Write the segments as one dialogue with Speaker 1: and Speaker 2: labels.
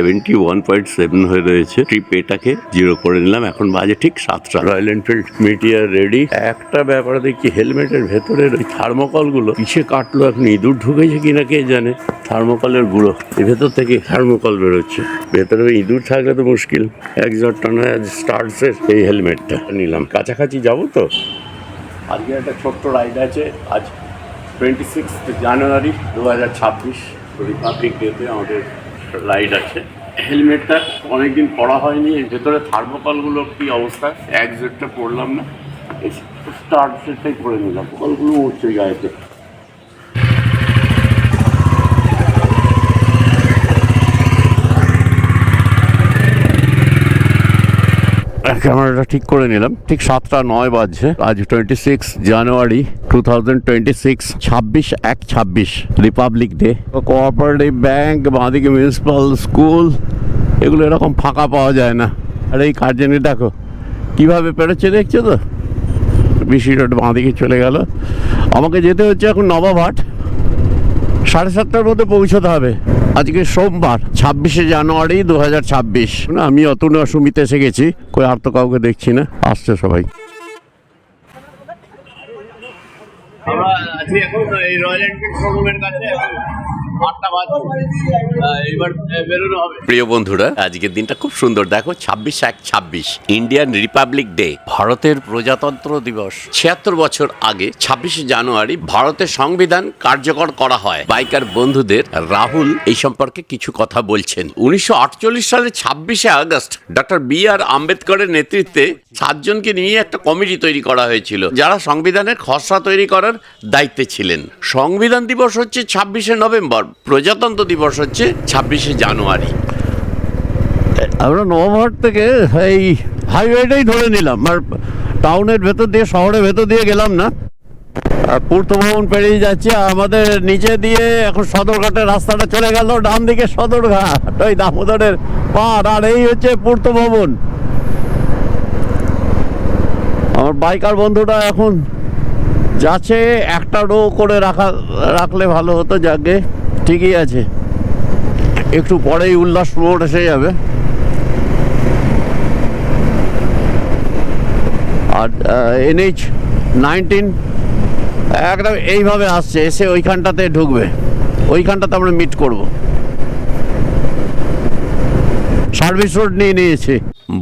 Speaker 1: 71.7 হয়ে রয়েছে। ট্রিপ এটাকে 0 করে নিলাম। এখন বাজে ঠিক 7টা। Royal Enfield Meteor ready. একটা ব্যাপার দেখি, হেলমেটের ভেতরের ওই থার্মোকল গুলো কিসে কাটলো, এখন ইঁদুর ঢুকেছে কিনা কে জানে। থার্মোকলের গুঁড়ো, এর ভেতর থেকে থার্মোকল বেরোচ্ছে। ভেতরে ইঁদুর থাকলে তো মুশকিল। একজোট টানা স্টার্টসের এই হেলমেটটা নিলাম। কাছাকাছি যাবো তো। আজকে একটা ছোট্ট রাইড আছে। আজ 26 জানুয়ারি 2026, রিপাবলিক ডেতে আমাদের রাইড আছে। হেলমেটটা অনেকদিন পরা হয়নি। এর ভেতরে থার্মোকলগুলোর কী অবস্থা, এক জেটটা পরলাম না, এই স্টার্ট সেটটাই পরে নিলাম। কলগুলো উঠছে গায়েতে। ক্যামেরাটা ঠিক করে নিলাম। ঠিক 7:09 বাজছে। আজ 26 জানুয়ারি 2026, 26/1/26, রিপাবলিক ডে। কোঅপারেটিভ ব্যাংক, বাঁদিকে মিউনিসিপ্যাল স্কুল, এগুলো এরকম ফাঁকা পাওয়া যায় না। আর এই কার্জেনে দেখো কীভাবে পেরোচ্ছে, দেখছো তো। বিসি রোড বাঁদিকে চলে গেল। আমাকে যেতে হচ্ছে এখন নবাবহাট। 7:30টার মধ্যে পৌঁছতে হবে। আজকে সোমবার 26শে জানুয়ারি 2026। আমি অতনু সুমিত এসে গেছি। কই আর তো কাউকে দেখছি না। আসছে সবাই। আমরা আছি এখন এই রয়্যাল এনফিল্ড শোরুমের কাছে। প্রিয় বন্ধুরা, আজকের দিনটা খুব সুন্দর। দেখো 26/1/26, ইন্ডিয়ান রিপাবলিক ডে, ভারতের প্রজাতন্ত্র দিবস। 76 বছর আগে 26শে জানুয়ারি ভারতের সংবিধান কার্যকর করা হয়। বাইকার বন্ধুদের রাহুল এই সম্পর্কে কিছু কথা বলছেন। 1948 সালের 26শে আগস্ট ডক্টর বি.আর. আম্বেদকরের নেতৃত্বে 7 জনকে নিয়ে একটা কমিটি তৈরি করা হয়েছিল, যারা সংবিধানের খসড়া তৈরি করার দায়িত্বে ছিলেন। সংবিধান দিবস হচ্ছে 26শে নভেম্বর, প্রজাতন্ত্র দিবস হচ্ছে 26শে জানুয়ারি। আমরা নবাবহাট থেকে এই হাইওয়েটাই ধরে নিলাম, আর টাউনের ভেতর দিয়ে, শহরের ভেতর দিয়ে গেলাম না। আর পূর্ত ভবন পেরিয়ে যাচ্ছে। আমাদের নিচে দিয়ে এখন সদরঘাটের রাস্তাটা চলে গেল। ডান দিকে সদরঘাট, ওই দামোদরের পার, আর এই হচ্ছে পূর্ত ভবন। আমার বাইকার বন্ধুটা এখন যাচ্ছে। একটা রো করে রাখলে ভালো হতো। যাকে ঠিকই আছে, একটু পরেই উল্লাস রোড এসে যাবে। আর NH-19 একদম এইভাবে আসছে, এসে ওইখানটাতে ঢুকবে। ওইখানটাতে আমরা মিট করব। সার্ভিস রোড নিয়ে নিয়েছি।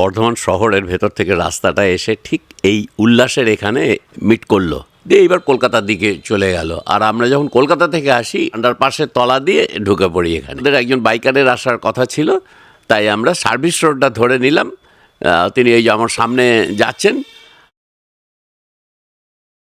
Speaker 1: বর্ধমান শহরের ভেতর থেকে রাস্তাটা এসে ঠিক এই উল্লাসের এখানে মিট করলো। দিয়ে এইবার কলকাতার দিকে চলে গেল। আর আমরা যখন কলকাতা থেকে আসি, আন্ডারপাসের তলা দিয়ে ঢুকে পড়ি এখানে। ওদের একজন বাইকারের আসার কথা ছিল, তাই আমরা সার্ভিস রোডটা ধরে নিলাম। তিনি এই যে আমার সামনে যাচ্ছেন।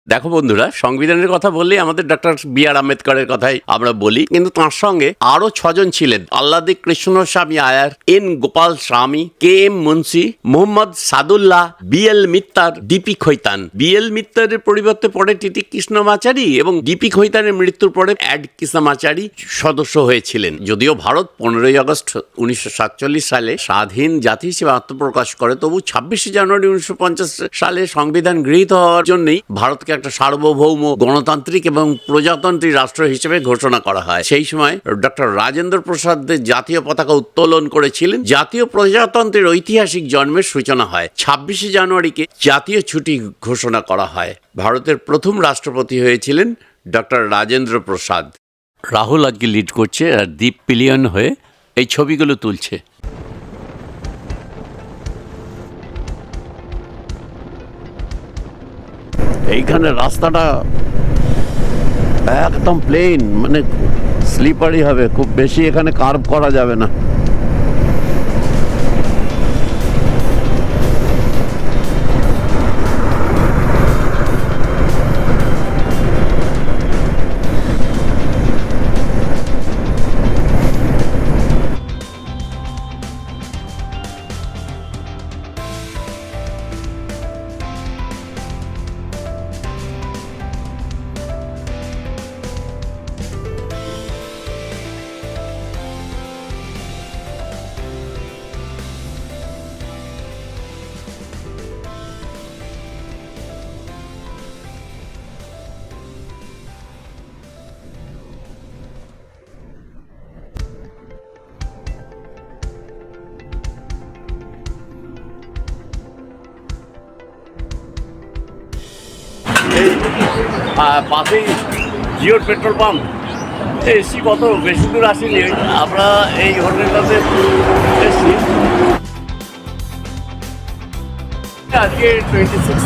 Speaker 1: দেখো বন্ধুরা, সংবিধানের কথা বললেই আমাদের ডক্টর বি.আর. আম্বেদকরের কথাই আমরা বলি, কিন্তু তার সঙ্গে আরো 6 জন ছিলেন। আল্লাদি কৃষ্ণস্বামী আয়ার, এন গোপাল স্বামী, KM Munshi, Mohammad Sadullah, BL Mittal, DP Khaitan. BL মিত্তারের পরিবর্তে পরে TT কৃষ্ণমাচারী এবং DP খৈতানের মৃত্যুর পরে অ্যাড কৃষ্ণমাচারী সদস্য হয়েছিলেন। যদিও ভারত 15ই আগস্ট 1947 সালে স্বাধীন জাতি হিসেবে আত্মপ্রকাশ করে, তবু 26শে জানুয়ারি 1950 সালে সংবিধান গৃহীত হওয়ার জন্যই ভারতকে একটা সার্বভৌম গণতান্ত্রিক এবং প্রজাতান্ত্রিক রাষ্ট্র হিসেবে ঘোষণা করা হয়। সেই সময় ডক্টর রাজেন্দ্র প্রসাদ জাতীয় পতাকা উত্তোলন করেছিলেন। জাতীয় প্রজাতন্ত্রের ঐতিহাসিক জন্মের সূচনা হয়। 26শে জানুয়ারিকে জাতীয় ছুটি ঘোষণা করা হয়। ভারতের প্রথম রাষ্ট্রপতি হয়েছিলেন ডক্টর রাজেন্দ্র প্রসাদ। রাহুল আজকে লিড করছে, আর দীপ পিলিয়ন হয়ে এই ছবিগুলো তুলছে। এইখানে রাস্তাটা একদম প্লেন, মানে স্লিপারি হবে, খুব বেশি এখানে কার্ভ করা যাবে না। পাশেই জিওর পেট্রোল পাম্প এসছি, কত বেশি দূর আসিনি। আমরা এই হোটেলটাতে এসছি আজকে 26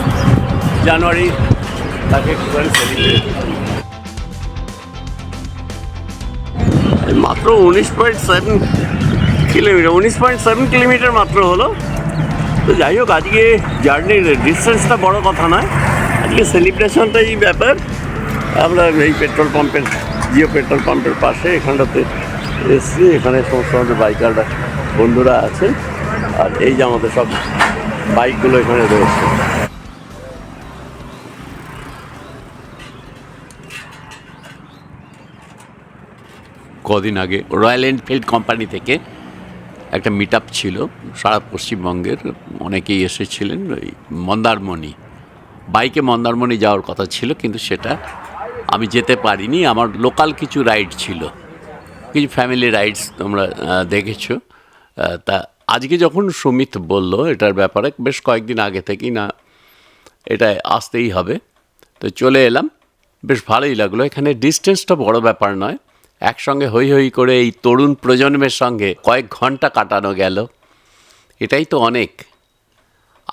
Speaker 1: জানুয়ারি, তাকে একটুখানি সেলিব্রেট। মাত্র 19.7 কিলোমিটার, 19.7 কিলোমিটার মাত্র হলো। তো যাই হোক, আজকে জার্নির ডিস্টেন্সটা বড় কথা নয়, আজকে সেলিব্রেশনটাই ব্যাপার। আমরা এই পেট্রোল পাম্পের, জিও পেট্রোল পাম্পের পাশে এখানটাতে এসছি। এখানে সমস্ত আমাদের বাইকাররা বন্ধুরা আছেন, আর এই যে আমাদের সব বাইকগুলো এখানে রয়েছে। কদিন আগে রয়্যাল এনফিল্ড কোম্পানি থেকে একটা মিট আপ ছিল, সারা পশ্চিমবঙ্গের অনেকেই এসেছিলেন। ওই মন্দারমণি, বাইকে মন্দারমণি যাওয়ার কথা ছিল, কিন্তু সেটা আমি যেতে পারিনি। আমার লোকাল কিছু রাইড ছিল, কিছু ফ্যামিলি রাইডস তোমরা দেখেছো। তা আজকে যখন সুমিত বলল এটার ব্যাপারে, বেশ কয়েকদিন আগে থেকেই না এটা আসতেই হবে, তো চলে এলাম। বেশ ভালোই লাগলো। এখানে ডিস্টেন্সটা বড় ব্যাপার নয়, একসঙ্গে হই হই করে এই তরুণ প্রজন্মের সঙ্গে কয়েক ঘন্টা কাটানো গেল, এটাই তো অনেক।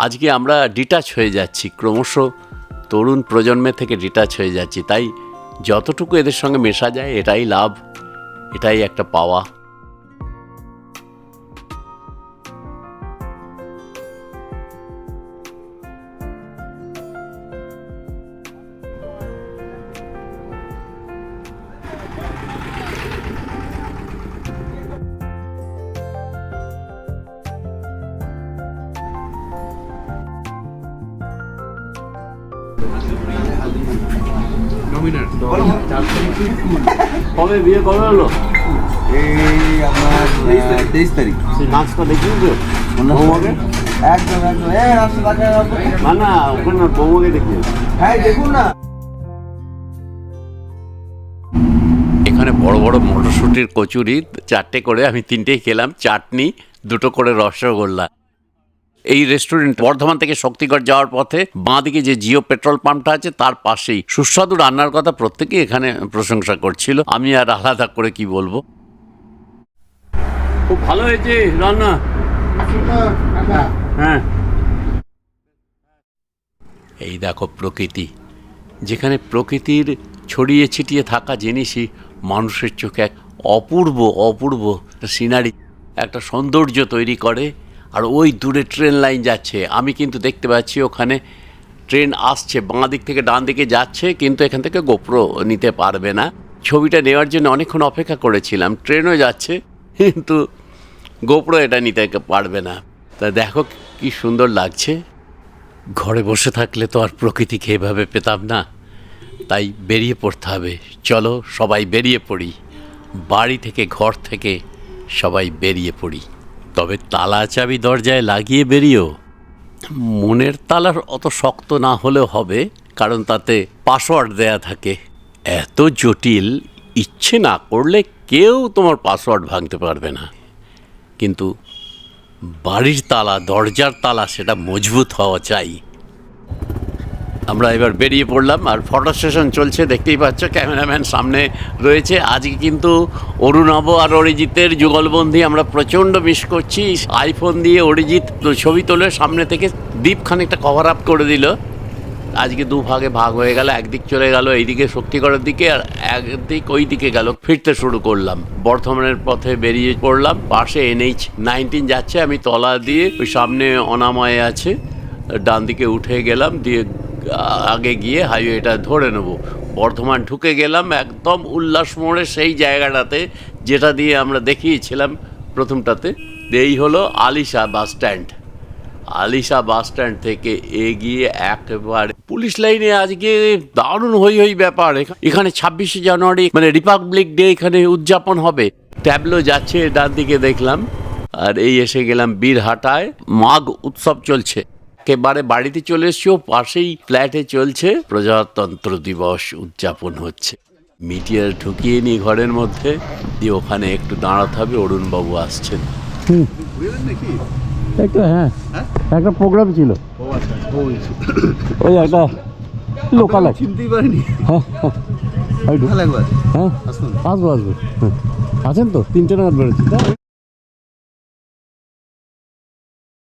Speaker 1: আজকে আমরা ডিটাচ হয়ে যাচ্ছি, ক্রমশ তরুণ প্রজন্মের থেকে ডিটাচ হয়ে যাচ্ছি। তাই যতটুকু এদের সঙ্গে মেশা যায় এটাই লাভ, এটাই একটা পাওয়া। কবে বিয়ে কবে হলো?
Speaker 2: এই আমার 23 তারিখ।
Speaker 1: সেই নাচটা দেখিস তো
Speaker 2: বৌমাকে একদম একদম
Speaker 1: না না, ওখানে বৌমাকে দেখি।
Speaker 2: হ্যাঁ দেখুন না,
Speaker 1: এখানে বড় বড় মটরশুঁটির কচুরি 4টে করে, আমি 3টেই খেলাম, চাটনি 2টো করে রসগোল্লা। এই রেস্টুরেন্ট বর্ধমান থেকে শক্তিগড় যাওয়ার পথে বাঁদিকে যে জিও পেট্রোল পাম্পটা আছে তার পাশেই। সুস্বাদু রান্নার কথা প্রত্যেকেই এখানে প্রশংসা করছিল, আমি আর আলাদা করে কি বলবো। খুব ভালো হয়েছে রান্না। হ্যাঁ, এই দেখো প্রকৃতি, যেখানে প্রকৃতির ছড়িয়ে ছিটিয়ে থাকা জিনিসই মানুষের চোখে এক অপূর্ব অপূর্ব সিনারি, একটা সৌন্দর্য তৈরি করে। আর ওই দূরে ট্রেন লাইন যাচ্ছে, আমি কিন্তু দেখতে পাচ্ছি ওখানে ট্রেন আসছে, বাঁ দিক থেকে ডান দিকে যাচ্ছে, কিন্তু এখান থেকে গোপ্রো নিতে পারবে না। ছবিটা নেওয়ার জন্য অনেকক্ষণ অপেক্ষা করেছিলাম, ট্রেনও যাচ্ছে কিন্তু গোপ্রো এটা নিতে পারবে না। তা দেখো কি সুন্দর লাগছে। ঘরে বসে থাকলে তো আর প্রকৃতিকে এভাবে পেতাম না, তাই বেরিয়ে পড়তে হবে। চলো সবাই বেরিয়ে পড়ি, বাড়ি থেকে ঘর থেকে সবাই বেরিয়ে পড়ি। তবে তালা চাবি দরজায় লাগিয়ে বেরিয়েও। মনের তালার অত শক্ত না হলেও হবে, কারণ তাতে পাসওয়ার্ড দেয়া থাকে। এত জটিল, ইচ্ছে না করলে কেউ তোমার পাসওয়ার্ড ভাঙতে পারবে না। কিন্তু বাড়ির তালা, দরজার তালা, সেটা মজবুত হওয়া চাই। আমরা এবার বেরিয়ে পড়লাম, আর ফটো সেশন চলছে, দেখতেই পাচ্ছ ক্যামেরাম্যান সামনে রয়েছে। আজকে কিন্তু অরুণাভ আর অরিজিতের যুগলবন্দি আমরা প্রচণ্ড মিস করছি। আইফোন দিয়ে অরিজিৎ ছবি তোলে সামনে থেকে, দীপ খানিকটা কভার আপ করে দিল। আজকে দুভাগে ভাগ হয়ে গেল, একদিক চলে গেল এইদিকে শক্তিগড়ের দিকে, আর একদিক ওই দিকে গেল। ফিরতে শুরু করলাম, বর্ধমানের পথে বেরিয়ে পড়লাম। পাশে NH-19 যাচ্ছে, আমি তলা দিয়ে, ওই সামনে অনাময় আছে, ডান দিকে উঠে গেলাম, দিয়ে আগে গিয়ে হাইওয়েটা ধরে নেব। বর্ধমান ঢুকে গেলাম একদম উল্লাস মোড়ে, সেই জায়গাটাতে যেটা দিয়ে আমরা দেখিয়েছিলাম প্রথমটাতে। এই হলো Alisha bus stand. Alisha bus stand থেকে এগিয়ে একেবারে পুলিশ লাইনে আজকে দারুণ হই হই ব্যাপার। এখানে 26শে জানুয়ারি মানে রিপাবলিক ডে এখানে উদযাপন হবে। ট্যাবলো যাচ্ছে ডান দিকে দেখলাম, আর এই এসে গেলাম বীরহাটায়, মাঘ উৎসব চলছে। একেবারে বাড়িতে চলে এসছি, পাশেই ফ্ল্যাটে চলছে প্রজাতন্ত্র দিবস উদযাপন হচ্ছে। মিডিয়ার ঢুকিয়ে নিই ঘরের মধ্যে, দিয়ে ওখানে একটু দাঁড়াতে হবে, অরুণবাবু আসছেন। একটা একটা প্রোগ্রাম ছিল, ওই একটা
Speaker 3: লোকাল
Speaker 2: আপনাকে চিনতেই পারিনি।
Speaker 3: হ্যাঁ হ্যাঁ
Speaker 2: ভালো একবার
Speaker 3: হ্যাঁ
Speaker 2: আসুন।
Speaker 3: আসবো আসবো হ্যাঁ আছেন তো 3টে নাগাদ বেরোচ্ছি তাই